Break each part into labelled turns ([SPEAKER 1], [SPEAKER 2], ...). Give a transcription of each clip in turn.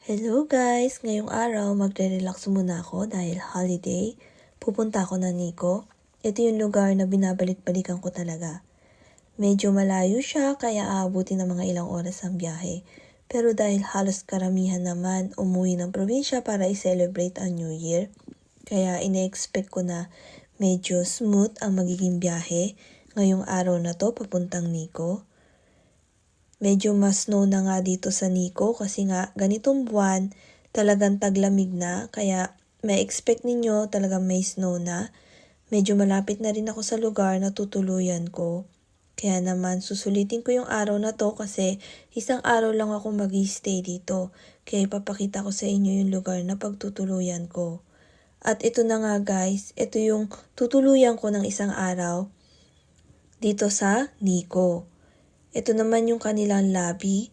[SPEAKER 1] Hello guys! Ngayong araw magre-relax muna ako dahil holiday. Pupunta ako ng Nico. Ito yung lugar na binabalik-balikan ko talaga. Medyo malayo siya kaya aabutin ng mga ilang oras ang biyahe. Pero dahil halos karamihan naman umuwi ng probinsya para i-celebrate ang New Year, kaya ine-expect ko na medyo smooth ang magiging biyahe ngayong araw na to papuntang Nico. Medyo mas snow na nga dito sa Nico kasi nga ganitong buwan talagang taglamig na kaya may expect ninyo talagang may snow na. Medyo malapit na rin ako sa lugar na tutuluyan ko. Kaya naman susulitin ko yung araw na to kasi isang araw lang ako mag-stay dito. Kaya ipapakita ko sa inyo yung lugar na pagtutuluyan ko. At ito na nga guys, ito yung tutuluyan ko ng isang araw dito sa Nico. Ito naman yung kanilang lobby.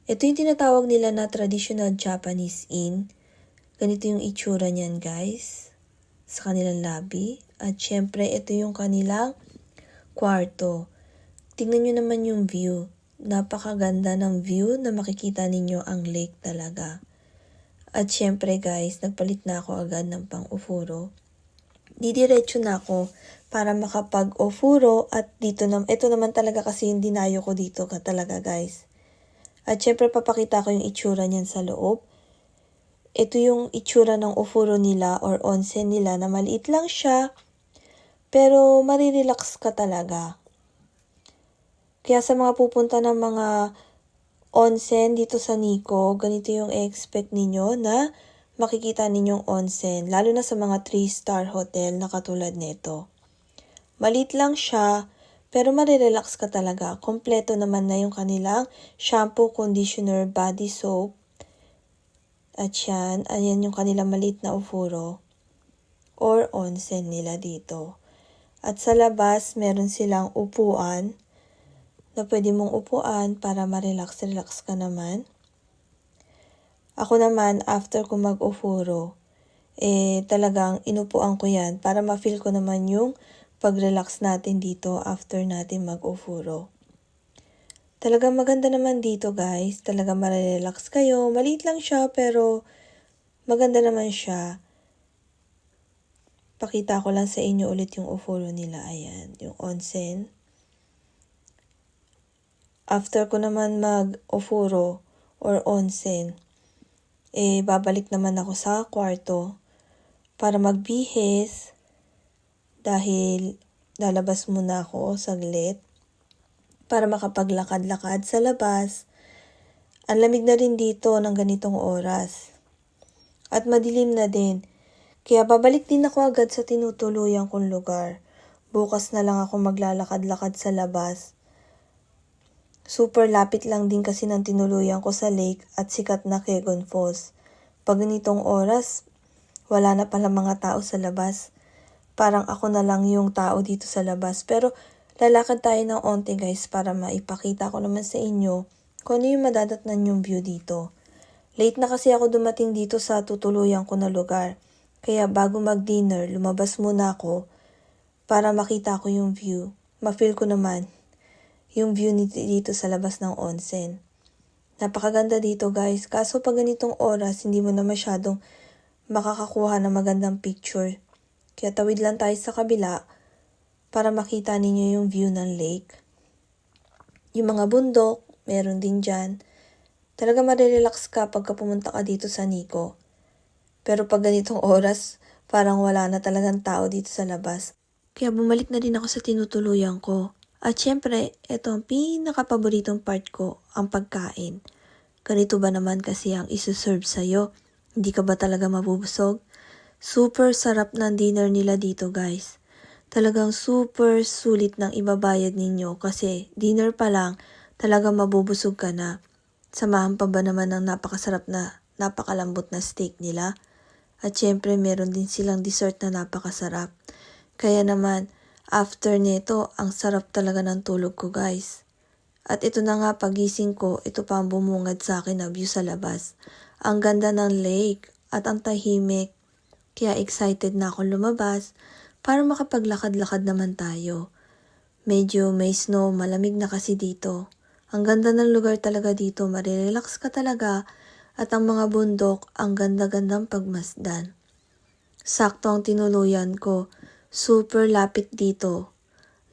[SPEAKER 1] Ito yung tinatawag nila na traditional Japanese inn. Ganito yung itsura niyan guys. Sa kanilang lobby. At syempre ito yung kanilang kwarto. Tingnan nyo naman yung view. Napakaganda ng view na makikita ninyo ang lake talaga. At syempre guys, nagpalit na ako agad ng pang-ufuro. Didiretso na ako para makapag-ofuro at ito naman talaga kasi yung dinayo ko dito talaga guys. At syempre papakita ko yung itsura niyan sa loob. Ito yung itsura ng ofuro nila or onsen nila na maliit lang siya pero marirelax ka talaga. Kaya sa mga pupunta ng mga onsen dito sa Nico, ganito yung expect ninyo na makikita ninyong onsen, lalo na sa mga 3-star hotel na katulad nito. Maliit lang siya, pero marirelax ka talaga. Kompleto naman na yung kanilang shampoo, conditioner, body soap. At yan, ayan yung kanilang maliit na ufuro or onsen nila dito. At sa labas, meron silang upuan na pwede mong upuan para ma-relax ka naman. Ako naman, after ko mag-ufuro, talagang inupuan ko yan para ma-feel ko naman yung pag-relax natin dito after natin mag-ufuro. Talagang maganda naman dito guys, talagang ma-relax kayo. Maliit lang siya pero maganda naman siya. Pakita ko lang sa inyo ulit yung ufuro nila, ayan, yung onsen. After ko naman mag-ufuro or onsen, babalik naman ako sa kwarto para magbihis dahil lalabas muna ako saglit para makapaglakad-lakad sa labas. Ang lamig na rin dito ng ganitong oras at madilim na din. Kaya babalik din ako agad sa tinutuluyan kong lugar. Bukas na lang ako maglalakad-lakad sa labas. Super lapit lang din kasi ng tinuluyan ko sa lake at sikat na Kegon Falls. Pag ganitong oras, wala na pala mga tao sa labas. Parang ako na lang yung tao dito sa labas. Pero lalakad tayo ng onte guys para maipakita ko naman sa inyo kung ano yung madadatnan yung view dito. Late na kasi ako dumating dito sa tutuluyan ko na lugar. Kaya bago mag-dinner, lumabas muna ako para makita ko yung view. Ma-feel ko naman yung view dito sa labas ng onsen. Napakaganda dito guys. Kaso pag ganitong oras, hindi mo na masyadong makakakuha ng magandang picture. Kaya tawid lang tayo sa kabila para makita ninyo yung view ng lake. Yung mga bundok, meron din dyan. Talaga marirelax ka pagka pumunta ka dito sa Nico. Pero pag ganitong oras, parang wala na talagang tao dito sa labas. Kaya bumalik na din ako sa tinutuluyan ko. At syempre, ito ang pinaka-paboritong part ko, ang pagkain. Ganito ba naman kasi ang isuserve sa'yo? Hindi ka ba talaga mabubusog? Super sarap ng dinner nila dito guys. Talagang super sulit ng ibabayad ninyo kasi dinner pa lang talagang mabubusog ka na. Samahan pa ba naman ng napakasarap na napakalambot na steak nila? At syempre meron din silang dessert na napakasarap. Kaya naman after nito ang sarap talaga ng tulog ko guys. At ito na nga pagising ko, ito pa ang bumungad sa akin na view sa labas. Ang ganda ng lake at ang tahimik. Kaya excited na ako lumabas para makapaglakad-lakad naman tayo. Medyo may snow, malamig na kasi dito. Ang ganda ng lugar talaga dito, marirelax ka talaga At ang mga bundok, ang ganda-gandang pagmasdan. Sakto ang tinuluyan ko. Super lapit dito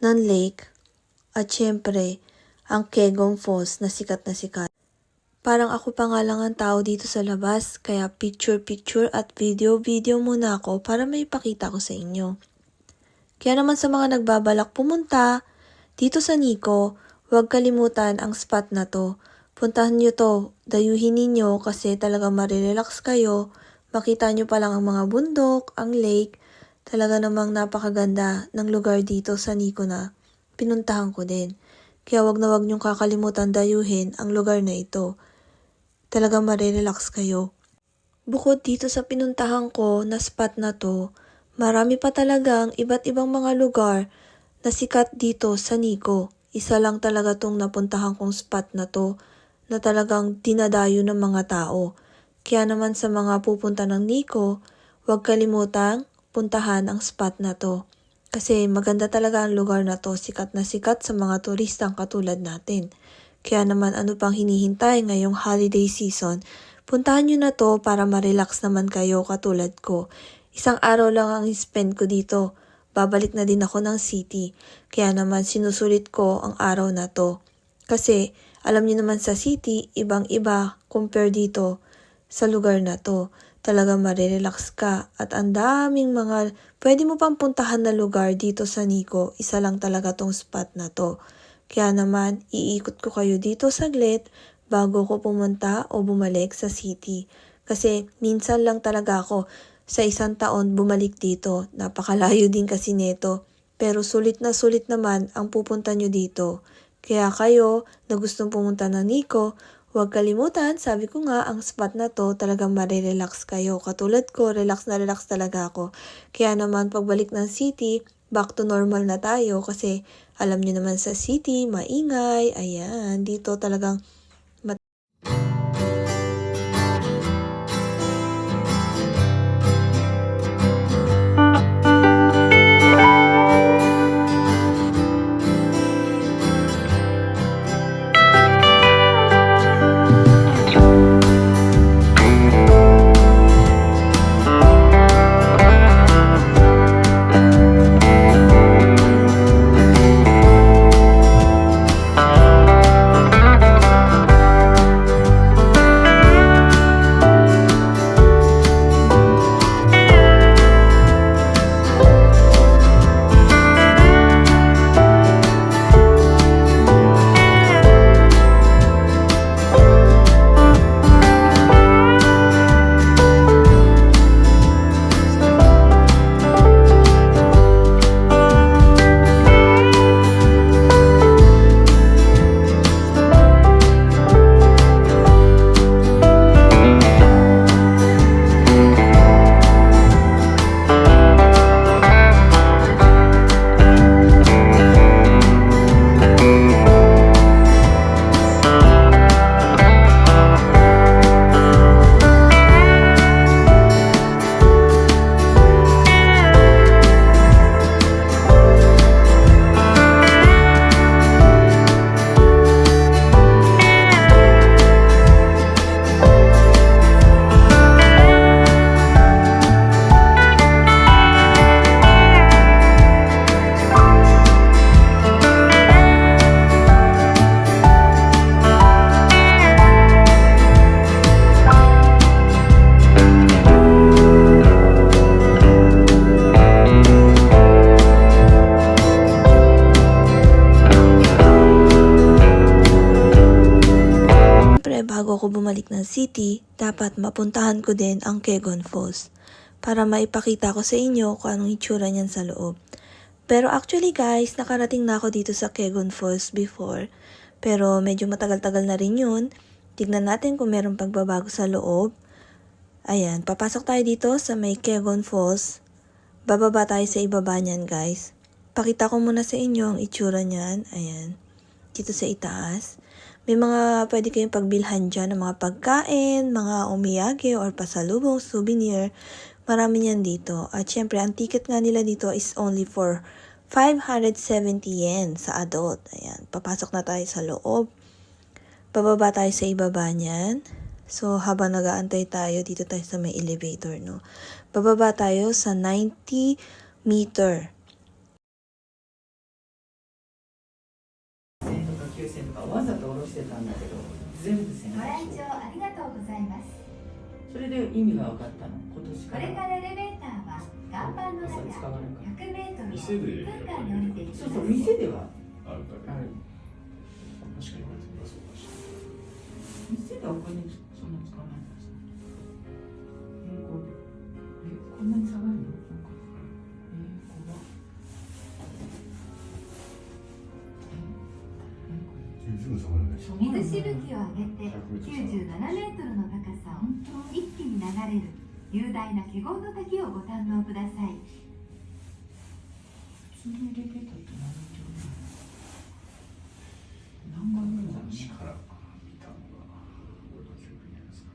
[SPEAKER 1] ng lake. At syempre, ang Kegong Falls na sikat na sikat. Parang ako pa nga lang ang tao dito sa labas, kaya picture-picture at video-video muna ako para may ipakita ko sa inyo. Kaya naman sa mga nagbabalak pumunta dito sa Nico, huwag kalimutan ang spot na to. Puntahan nyo to, dayuhin ninyo kasi talaga marirelax kayo. Makita nyo pa lang ang mga bundok, ang lake. Talaga namang napakaganda ng lugar dito sa Nico na pinuntahan ko din. Kaya wag na wag nyong kakalimutan dayuhin ang lugar na ito. Talaga marirelax kayo. Bukod dito sa pinuntahan ko na spot na to, marami pa talagang iba't ibang mga lugar na sikat dito sa Nico. Isa lang talaga tong napuntahan kong spot na to na talagang dinadayo ng mga tao. Kaya naman sa mga pupunta ng Nico, huwag kalimutang puntahan ang spot na to. Kasi maganda talaga ang lugar na to, sikat na sikat sa mga turistang katulad natin. Kaya naman ano pang hinihintay ngayong holiday season, puntahan nyo na to para ma-relax naman kayo katulad ko. Isang araw lang ang spend ko dito. Babalik na din ako ng city. Kaya naman sinusulit ko ang araw na to. Kasi alam niyo naman sa city, ibang-iba compare dito sa lugar na to. Talagang marirelax ka at ang daming mga pwede mo pang puntahan na lugar dito sa Nico. Isa lang talaga tong spot na to. Kaya naman, iikot ko kayo dito saglit bago ko pumunta o bumalik sa city. Kasi minsan lang talaga ako sa isang taon bumalik dito. Napakalayo din kasi neto. Pero sulit na sulit naman ang pupunta nyo dito. Kaya kayo na gustong pumunta ng Nico, huwag kalimutan, sabi ko nga, ang spot na to talagang marirelax kayo. Katulad ko, relax na relax talaga ako. Kaya naman pagbalik ng city, back to normal na tayo kasi alam niyo naman sa city, maingay, ayan, dito talagang bago ako bumalik ng city, dapat mapuntahan ko din ang Kegong Falls para maipakita ko sa inyo kung anong itsura niyan sa loob. Pero actually guys, nakarating na ako dito sa Kegong Falls before, pero medyo matagal-tagal na rin yun. Tignan natin kung meron pagbabago sa loob. Ayan, papasok tayo dito sa may Kegong Falls. Bababa tayo sa ibaba niyan guys. Pakita ko muna sa inyo ang itsura niyan. Ayan, dito sa itaas. May mga pwede kayong pagbilhan dyan ng mga pagkain, mga omiyage or pasalubong, souvenir. Marami niyan dito. At syempre, ang ticket nga nila dito is only for 570 yen sa adult. Ayan, papasok na tayo sa loob. Bababa tayo sa ibaba niyan. So, habang nag-aantay tayo, dito tayo sa may elevator, no? Bababa tayo sa 90 meter.
[SPEAKER 2] 1000とか9000とかわざと下ろしてたんだけど全部1000
[SPEAKER 3] ご来場ありがとうございます。
[SPEAKER 2] それで意味が分かったの今年
[SPEAKER 3] こ
[SPEAKER 2] から
[SPEAKER 3] れからエレベーターは岩盤の中
[SPEAKER 2] 使われるから
[SPEAKER 3] 100メートルを
[SPEAKER 4] 店で
[SPEAKER 3] 1分間に降りていきます。
[SPEAKER 2] そうそう店では
[SPEAKER 4] あるだけ
[SPEAKER 2] ある
[SPEAKER 4] 確かに言われてみればそうだし
[SPEAKER 2] 店ではお金そんな使わないからさ変更でこんなに下がるのなんか怖っ
[SPEAKER 4] すぐ下がるね
[SPEAKER 3] 水しぶきを上げて97メートルの高さを一気に流れる雄大な華厳の滝をご堪能ください。
[SPEAKER 2] 普通のエレベーターって何階ぐらいだろう
[SPEAKER 4] 私から見たのが俺の記憶にありますか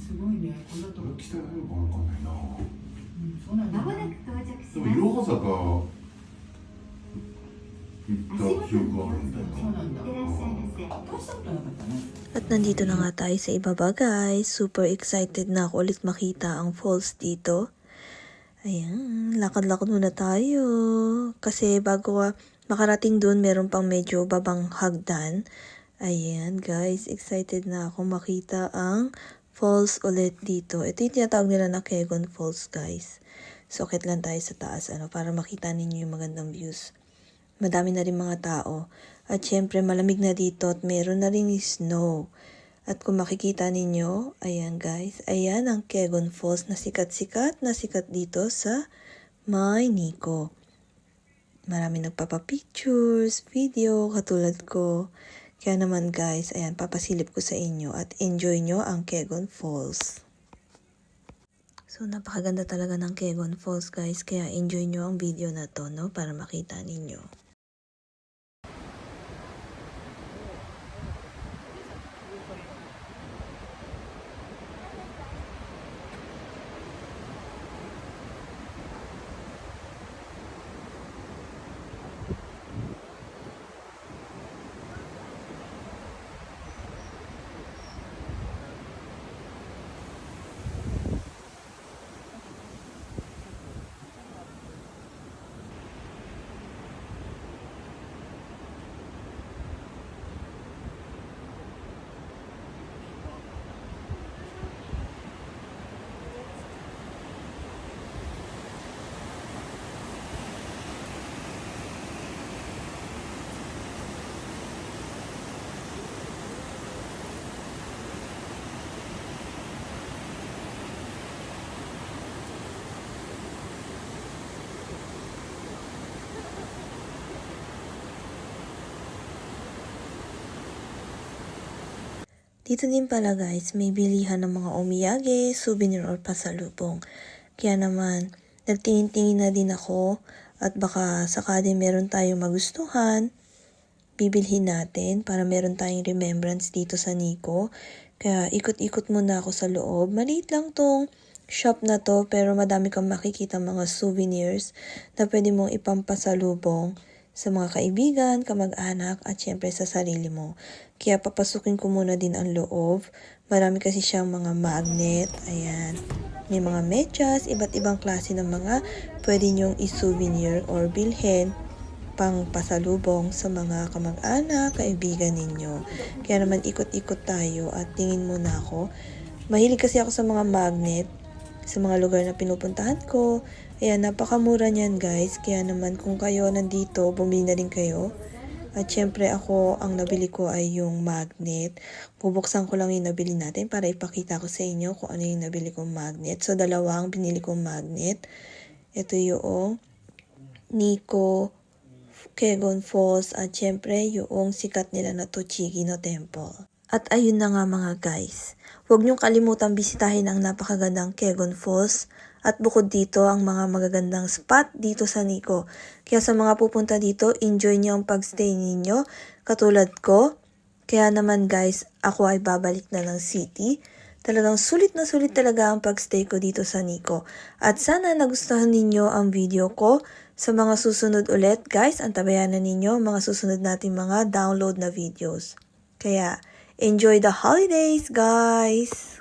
[SPEAKER 2] すごいねこんなとこ
[SPEAKER 4] これ北がよくわかんないな
[SPEAKER 2] そうなんだ
[SPEAKER 3] まもなく到着し
[SPEAKER 4] でも
[SPEAKER 3] ます。
[SPEAKER 4] いろは坂行った記憶はあるんだよ
[SPEAKER 2] そうなんだ
[SPEAKER 3] いってらっしゃいませ。
[SPEAKER 2] 大したことなかったね
[SPEAKER 1] At nandito na nga tayo sa ibaba, guys. Super excited na ako ulit makita ang falls dito. Ayan, lakad-lakad muna tayo. Kasi bago makarating dun, meron pang medyo babang hagdan. Ayan, guys, excited na ako makita ang falls ulit dito. Ito yung tinatawag nila na Kegon Falls, guys. So, akit lang tayo sa taas, para makita ninyo yung magandang views. Madami na rin mga tao. At syempre, malamig na dito at meron na rin snow. At kung makikita ninyo, ayan guys, ayan ang Kegon Falls na sikat-sikat na sikat dito sa Nico. Marami nagpapapictures, video, katulad ko. Kaya naman guys, ayan, papasilip ko sa inyo at enjoy nyo ang Kegon Falls. So, napakaganda talaga ng Kegon Falls guys, kaya enjoy nyo ang video na to, no? Para makita ninyo. Dito din pala guys, may bilihan ng mga omiyage, souvenir or pasalubong. Kaya naman, nagtingin-tingin na din ako at baka sakali meron tayong magustuhan, bibilhin natin para meron tayong remembrance dito sa Nico. Kaya ikot-ikot muna ako sa loob. Maliit lang tong shop na to pero madami kang makikita mga souvenirs na pwede mong ipampasalubong sa mga kaibigan, kamag-anak, at syempre sa sarili mo. Kaya papasukin ko muna din ang loob. Marami kasi siyang mga magnet. Ayan. May mga medyas, iba't ibang klase ng mga pwede nyong i-souvenir or bilhin pang pasalubong sa mga kamag-anak, kaibigan ninyo. Kaya naman ikot-ikot tayo at tingin muna ako. Mahilig kasi ako sa mga magnet sa mga lugar na pinupuntahan ko. Ayan, napakamura niyan guys. Kaya naman kung kayo nandito, bumili na rin kayo. At syempre ako, ang nabili ko ay yung magnet. Bubuksan ko lang yung nabili natin para ipakita ko sa inyo kung ano yung nabili kong magnet. So, dalawa ang binili kong magnet. Ito yung Nico Kegon Falls at syempre yung sikat nila na Tochigi no Temple. At ayun na nga mga guys. Huwag niyong kalimutang bisitahin ang napakagandang Kegon Falls. At bukod dito, ang mga magagandang spot dito sa Nico. Kaya sa mga pupunta dito, enjoy niyo ang pagstay ninyo. Katulad ko. Kaya naman guys, ako ay babalik na ng city. Talagang sulit na sulit talaga ang pagstay ko dito sa Nico. At sana nagustuhan ninyo ang video ko. Sa mga susunod ulit, guys, antabayanan ninyo mga susunod nating mga download na videos. Kaya, Enjoy the holidays, guys!